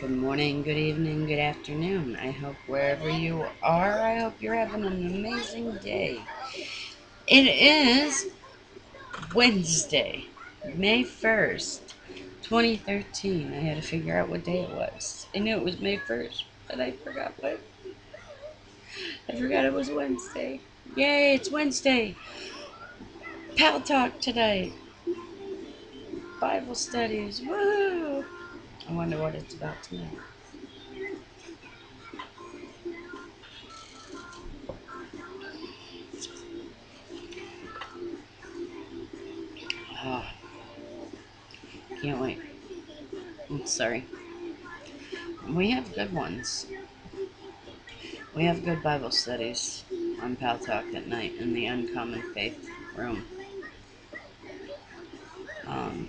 Good morning, good evening, good afternoon. I hope wherever you are, I hope you're having an amazing day. It is Wednesday, May 1st, 2013. I had to figure out what day it was. I knew it was May 1st, but I forgot what. I forgot it was Wednesday. Yay, it's Wednesday. Pal Talk tonight. Bible studies. Woo! I wonder what it's about tonight. Oh, can't wait. I'm sorry. We have good ones. We have good Bible studies on Pal Talk at night in the Uncommon Faith room. Um,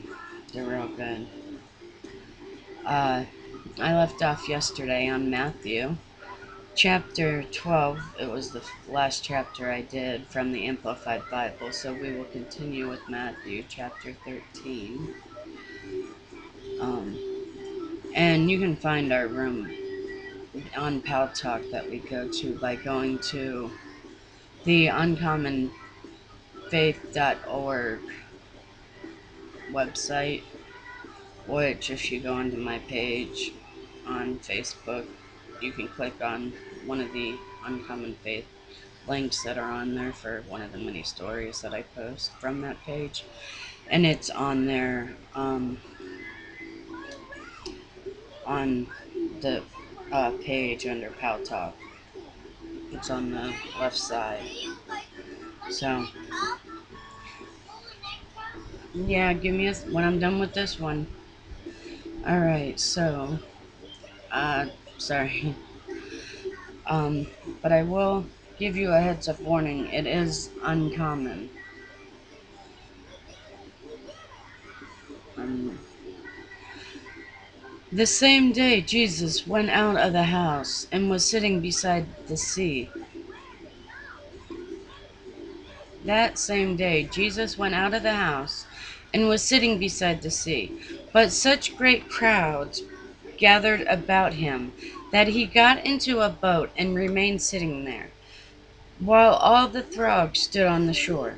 they're real good. I left off yesterday on Matthew chapter 12. It was the last chapter I did from the Amplified Bible, so we will continue with Matthew chapter 13. And you can find our room on Pal Talk that we go to by going to the uncommonfaith.org website, which if you go onto my page on Facebook, you can click on one of the Uncommon Faith links that are on there for one of the many stories that I post from that page, and it's on there on the page under Pal Talk. It's on the left side. So yeah, give me when I'm done with this one. All right, so sorry. But I will give you a heads up warning. It is uncommon. The same day Jesus went out of the house and was sitting beside the sea. That same day Jesus went out of the house and was sitting beside the sea. But such great crowds gathered about him that he got into a boat and remained sitting there, while all the throng stood on the shore.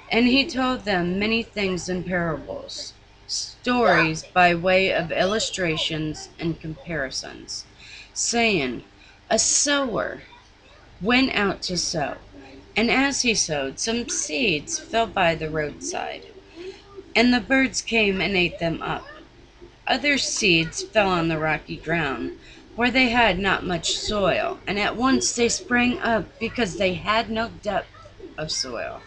And he told them many things in parables, stories by way of illustrations and comparisons, saying, A sower went out to sow, and as he sowed, some seeds fell by the roadside, and the birds came and ate them up. Other seeds fell on the rocky ground, where they had not much soil, and at once they sprang up, because they had no depth of soil.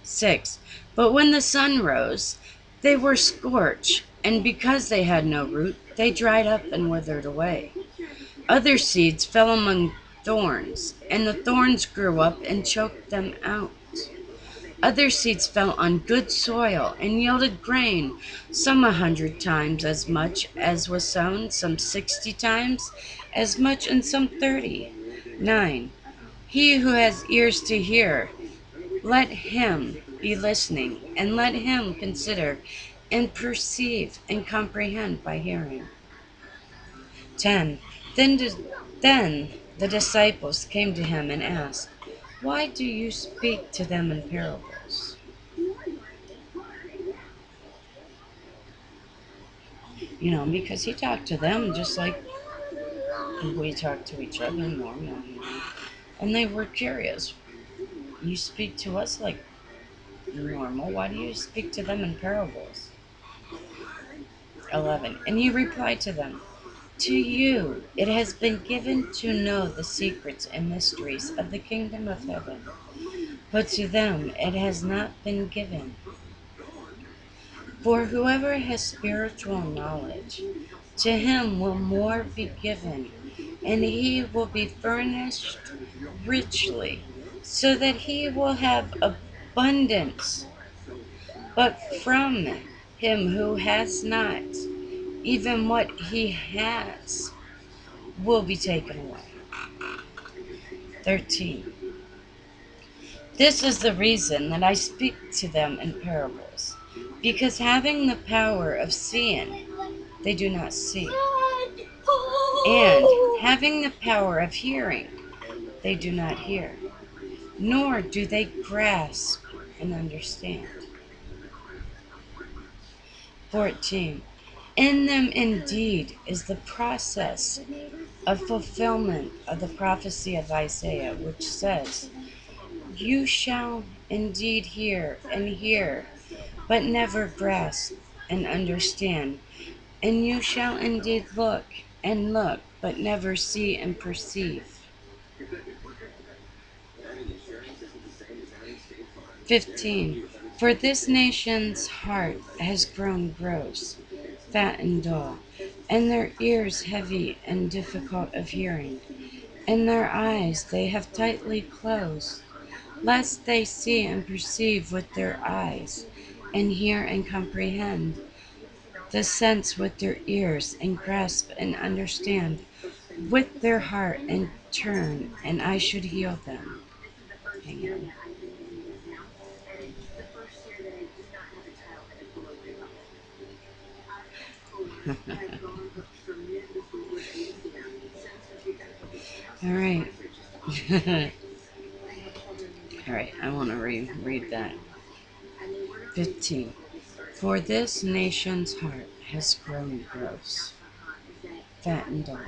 6. But when the sun rose, they were scorched, and because they had no root, they dried up and withered away. Other seeds fell among thorns, and the thorns grew up and choked them out. Other seeds fell on good soil and yielded grain, some 100 times as much as was sown, some 60 times as much, and some 30. 9. He who has ears to hear, let him be listening, and let him consider and perceive and comprehend by hearing. 10. Then the disciples came to him and asked, Why do you speak to them in parables? Because he talked to them just like we talk to each other normally. And they were curious. You speak to us like normal. Why do you speak to them in parables? 11. And he replied to them, To you it has been given to know the secrets and mysteries of the kingdom of heaven, but to them it has not been given. For whoever has spiritual knowledge, to him will more be given, and he will be furnished richly, so that he will have abundance. But from him who has not, even what he has will be taken away. 13. This is the reason that I speak to them in parables, because having the power of seeing, they do not see, And having the power of hearing, they do not hear, nor do they grasp and understand. 14. In them indeed is the process of fulfillment of the prophecy of Isaiah, which says, "You shall indeed hear, but never grasp and understand. And you shall indeed look, but never see and perceive." 15. For this nation's heart has grown gross, fat and dull, and their ears heavy and difficult of hearing, and their eyes they have tightly closed, lest they see and perceive with their eyes, and hear and comprehend the sense with their ears, and grasp and understand with their heart, and turn, and I should heal them. Hang on. All right. All right, I want to read that. 15. For this nation's heart has grown gross, fat and dull,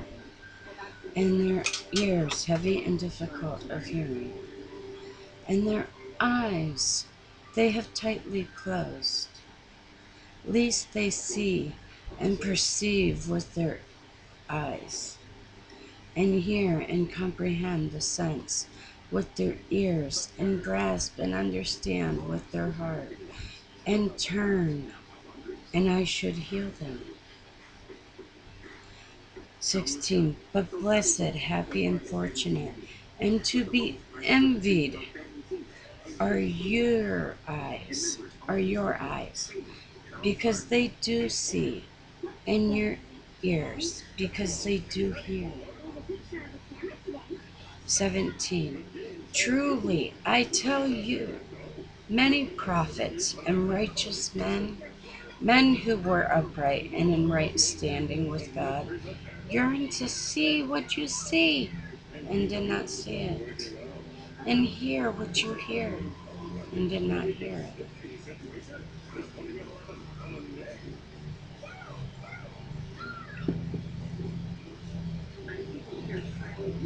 and their ears heavy and difficult of hearing, and their eyes they have tightly closed, lest they see and perceive with their eyes, and hear and comprehend the sense with their ears, and grasp and understand with their heart, and turn, and I should heal them. 16. But blessed, happy, and fortunate, and to be envied are your eyes, because they do see, and your ears, because they do hear. 17. Truly, I tell you, many prophets and righteous men who were upright and in right standing with God, yearned to see what you see, and did not see it, and hear what you hear, and did not hear it.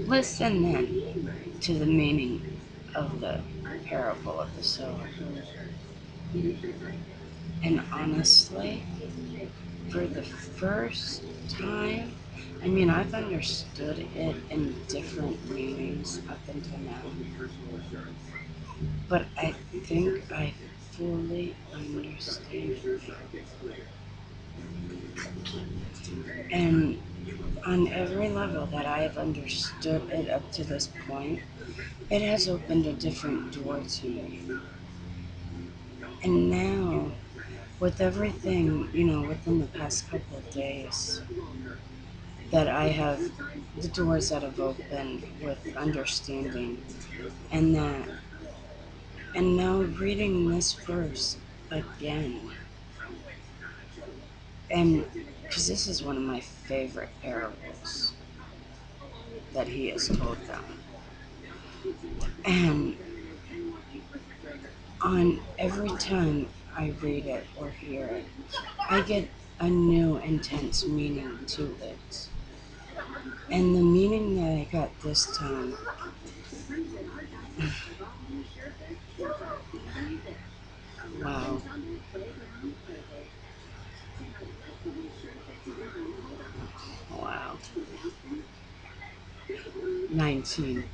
Listen then to the meaning of the parable of the sower. And honestly, for the first time, I've understood it in different meanings up until now, but I think I fully understand it. And on every level that I have understood it up to this point, it has opened a different door to me. And now, with everything, within the past couple of days, that I have, the doors that have opened with understanding, and that, and now reading this verse again, and because this is one of my favorite parables that he has told them. And on every time I read it or hear it, I get a new intense meaning to it. And the meaning that I got this time, wow. Wow. 19.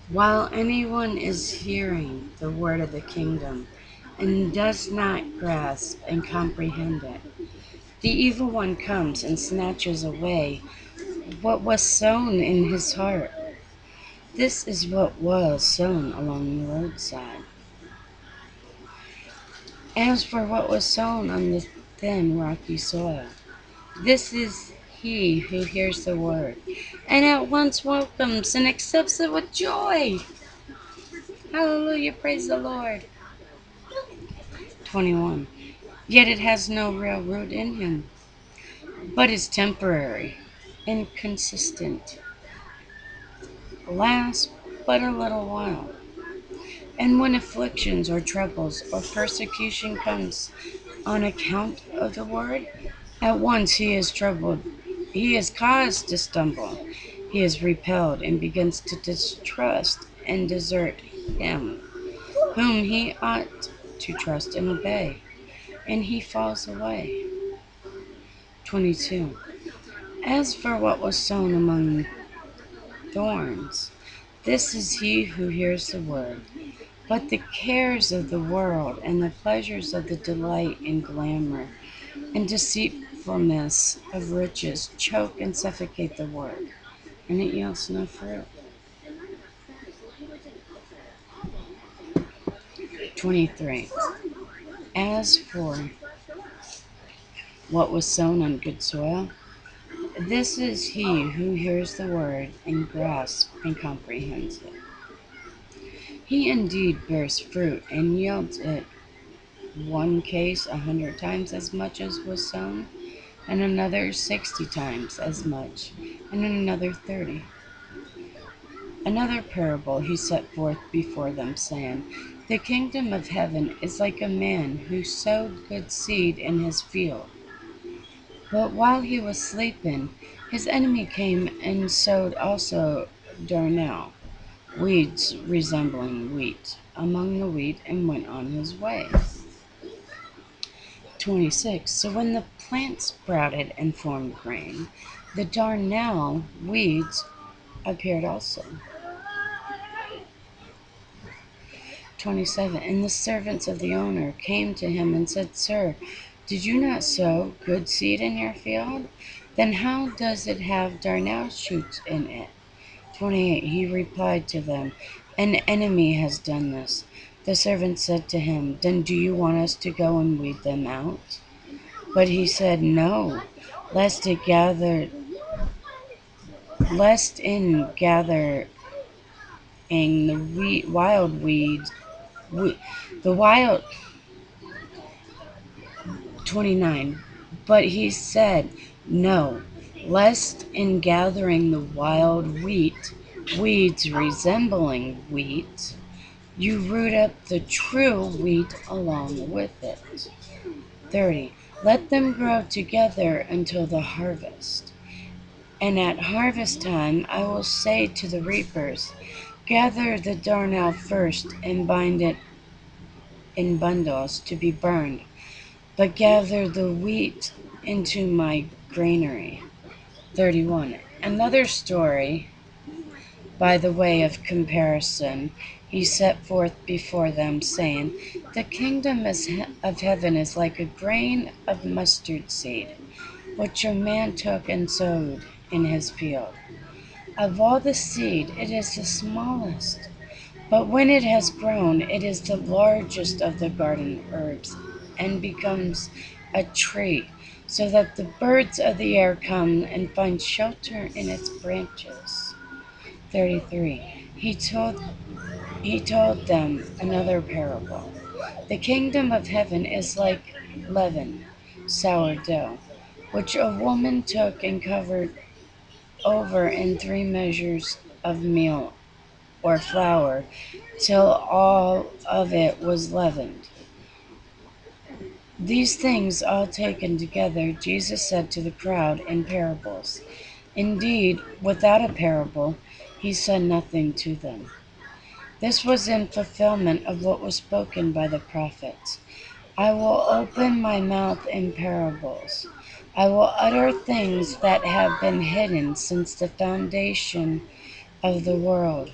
While anyone is hearing the word of the kingdom and does not grasp and comprehend it, the evil one comes and snatches away what was sown in his heart. This is what was sown along the roadside. As for what was sown on the thin, rocky soil, this is he who hears the word and at once welcomes and accepts it with joy. Hallelujah, praise the Lord. 21. Yet it has no real root in him, but is temporary, inconsistent, lasts but a little while. And when afflictions or troubles or persecution comes on account of the word, at once he is troubled, he is caused to stumble, he is repelled and begins to distrust and desert him whom he ought to trust and obey, and he falls away. 22. As for what was sown among thorns, this is he who hears the word, but the cares of the world and the pleasures of the delight in glamour and deceitfulness of riches choke and suffocate the word, and it yields no fruit. 23. As for what was sown on good soil, this is he who hears the word and grasps and comprehends it. He indeed bears fruit and yields it one case 100 times as much as was sown, and another 60 times as much, and another 30. Another parable he set forth before them, saying, the kingdom of heaven is like a man who sowed good seed in his field. But while he was sleeping, his enemy came and sowed also darnel, weeds resembling wheat, among the wheat, and went on his way. 26. So when the plant sprouted and formed grain, the darnel, weeds, appeared also. 27. And the servants of the owner came to him and said, Sir, did you not sow good seed in your field? Then how does it have darnel shoots in it? 28. He replied to them, an enemy has done this. The servant said to him, then do you want us to go and weed them out? But he said, no, lest in gathering the wild weeds, the wild. 29. But he said, no, lest in gathering the wild weeds resembling wheat, you root up the true wheat along with it. 30. Let them grow together until the harvest. And at harvest time I will say to the reapers, gather the darnel first and bind it in bundles to be burned, but gather the wheat into my granary. 31. Another story, by the way of comparison, he set forth before them, saying, the kingdom of heaven is like a grain of mustard seed, which a man took and sowed in his field. Of all the seed it is the smallest, but when it has grown, it is the largest of the garden herbs, and becomes a tree, so that the birds of the air come and find shelter in its branches. 33. He told them another parable. The kingdom of heaven is like leaven, sourdough, which a woman took and covered over in 3 measures of meal or flour, till all of it was leavened. These things all taken together, Jesus said to the crowd in parables. Indeed, without a parable, he said nothing to them. This was in fulfillment of what was spoken by the prophets. I will open my mouth in parables. I will utter things that have been hidden since the foundation of the world.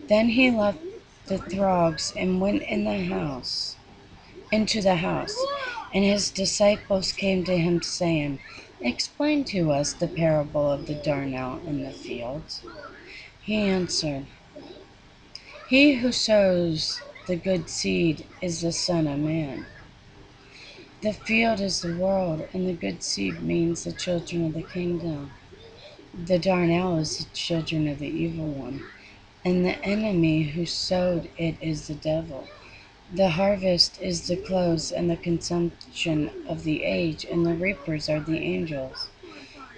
Then he left the throgs and went into the house, and his disciples came to him, saying, explain to us the parable of the darnel in the fields. He answered, he who sows the good seed is the Son of Man. The field is the world, and the good seed means the children of the kingdom. The darnel is the children of the evil one, and the enemy who sowed it is the devil. The harvest is the close and the consumption of the age, and the reapers are the angels.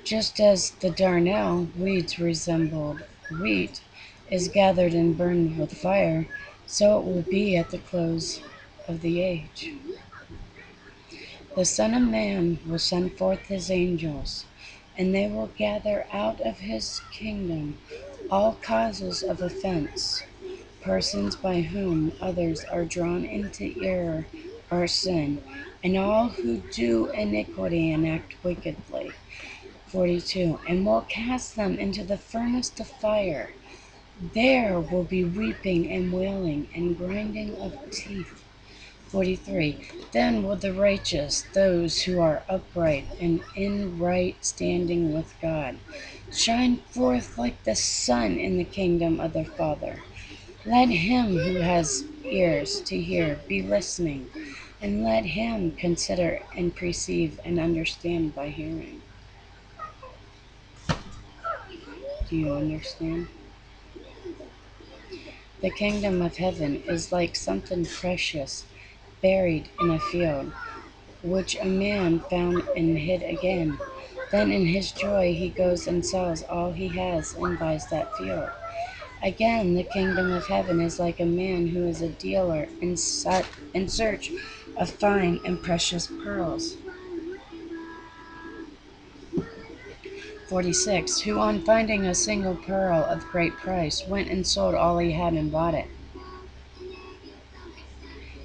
Just as the darnel weeds resembled wheat is gathered and burned with fire, so it will be at the close of the age. The Son of Man will send forth his angels, and they will gather out of his kingdom all causes of offense, persons by whom others are drawn into error or sin, and all who do iniquity and act wickedly. 42. And will cast them into the furnace of fire. There will be weeping and wailing and grinding of teeth. 43. Then will the righteous, those who are upright and in right standing with God, shine forth like the sun in the kingdom of their Father. Let him who has ears to hear be listening, and let him consider and perceive and understand by hearing. Do you understand? The kingdom of heaven is like something precious buried in a field, which a man found and hid again. Then in his joy he goes and sells all he has and buys that field. Again, the kingdom of heaven is like a man who is a dealer in search of fine and precious pearls. 46. Who on finding a single pearl of great price went and sold all he had and bought it.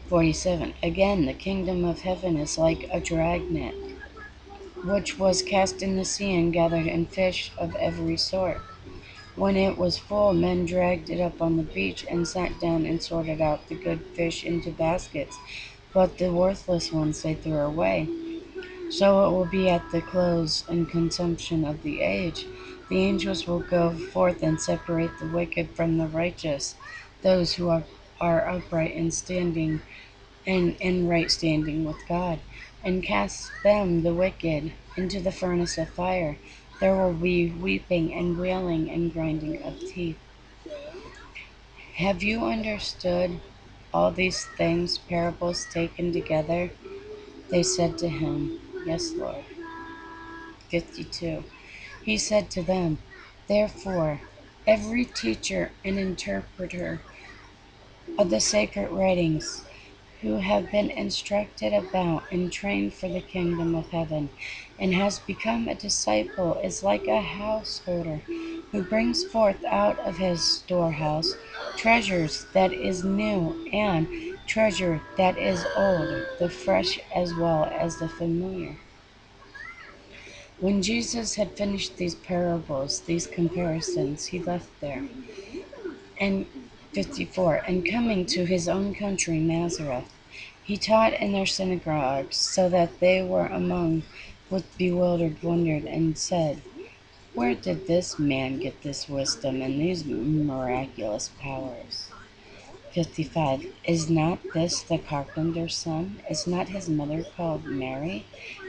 47. Again, the kingdom of heaven is like a dragnet, which was cast in the sea and gathered in fish of every sort. When it was full, men dragged it up on the beach and sat down and sorted out the good fish into baskets, but the worthless ones they threw away. So it will be at the close and consumption of the age. The angels will go forth and separate the wicked from the righteous, those who are upright and standing and in right standing with God, and cast them, the wicked, into the furnace of fire. There will be weeping and wailing and grinding of teeth. Have you understood all these things, parables taken together? They said to him, Yes, Lord. 52. He said to them, Therefore, every teacher and interpreter of the sacred writings who have been instructed about and trained for the kingdom of heaven, and has become a disciple, is like a householder who brings forth out of his storehouse treasures that is new and treasure that is old, the fresh as well as the familiar. When Jesus had finished these parables, these comparisons, he left there. And 54. And coming to his own country, Nazareth, he taught in their synagogues, so that they were among with bewildered wondered, and said, Where did this man get this wisdom and these miraculous powers? 55. Is not this the carpenter's son? Is not his mother called Mary?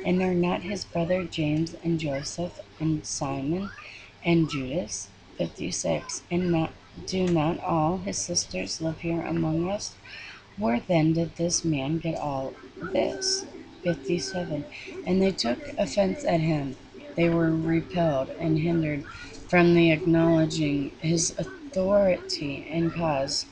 And are not his brother James and Joseph and Simon and Judas? 56. And do not all his sisters live here among us? Where then did this man get all this? 57. And they took offense at him. They were repelled and hindered from the acknowledging his authority and caused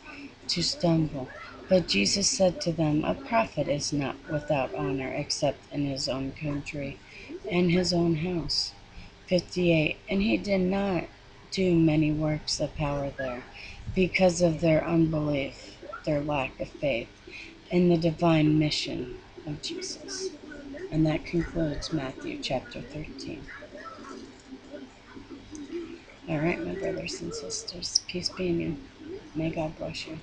to stumble. But Jesus said to them, A prophet is not without honor except in his own country and his own house. 58. And he did not do many works of power there, because of their unbelief, their lack of faith in the divine mission of Jesus. And that concludes Matthew chapter 13. All right, my brothers and sisters, peace be in you. May God bless you.